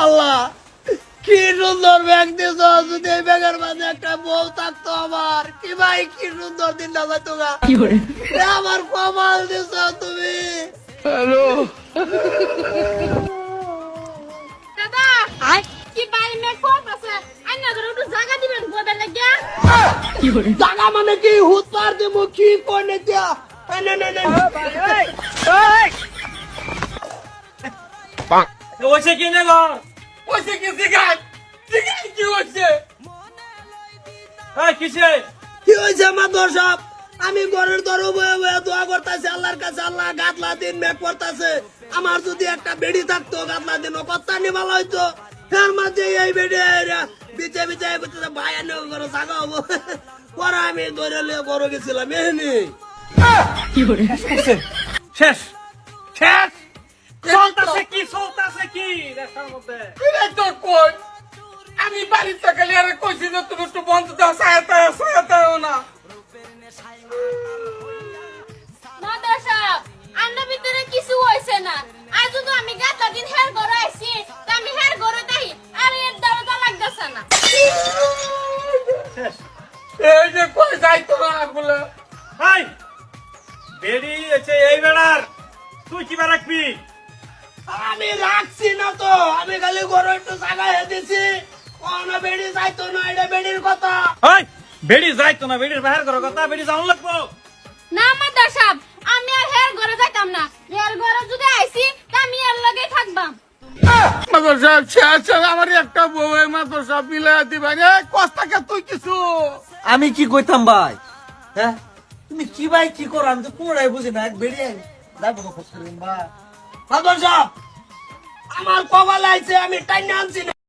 আল্লাহ কি সুন্দর ব্যাগ দিছ, যদি এই ব্যাগের মাঝে একটা বউ থাকতো আমার, কি ভাই কি সুন্দর দিন না যাইতো গা। আমার কমাল দিছ তুমি। হ্যালো দাদা কি বাড়ি মে কোপ আছে আইনা ধরে একটু জায়গা দিবেন গোদের লাগিয়া জাগা মানে কি হুত পার দেবো কি কোনে দিয়া। না না না ওইছে কি না গো ওইছে কি সিগারেট সিগারেট কি হচ্ছে এই কিসে কি হয়েছে মাদর সাহেব? আমি ঘরের দরে বয়ে বয়ে দোয়া করতেছি আল্লাহর কাছে, আল্লাহ গাতলা দিন মেঘ করতেছে। আমার যদি একটা বেড়ি থাকতো গাতলা দিন ও কত্তা নি ভালো হইতো। এর মাঝে এই বেড়ি বিচে বিচে করতেছে ভাই আনে ঘরে জাগা হবো। পরে আমি ধরে লিয়ে বড় গেছিলাম এমনি। শেষ শেষ চলতাছে কি রাস্তার মধ্যে তোর কই আমি বাড়ির থেকে লিয়ারে কইছি যে তুমি একটু বন্ধ দাও সায়াতাও না মাদার সাহেব আন্না ভিতরে কিছু হইছে না। আজ তো আমি গাতা দিন হের ঘরে আইছি, তা আমি হের ঘরে তাই আর এর দরজা লাগতাছে না। এই যে কই যাইতো না বলে হাই বেড়ি আছে এই বেড়ার তুই কি বা রাখবি আমি রাখছি না তো, আমি খালি ঘরে একটু জাগা দিছি। কোন বেড়ি যাইতো না, এটা বেড়ির কথা। হাই বেড়ি যাইতো না বেড়ির বাহির করার কথা বেড়ি যাওয়া লাগবো না মাদার সাহেব আমি আর হের ঘরে যাইতাম না। হের ঘরে যদি আইছি তা আমি এর লগে থাকবাম। মাদর সাহেব শেষ আমার একটা বউ মাদর সাহেব মিলে দিবেন কস্তাকে তুই কিছু আমি কি কইতাম ভাই? হ্যাঁ তুমি কি ভাই কি করো আমি তো কোনটাই বুঝি না। এক বেরিয়ে যাবো খোঁজ করিম ভাই। মাদর সাহেব আমার কপাল আইছে, আমি টাইনা আনছি না।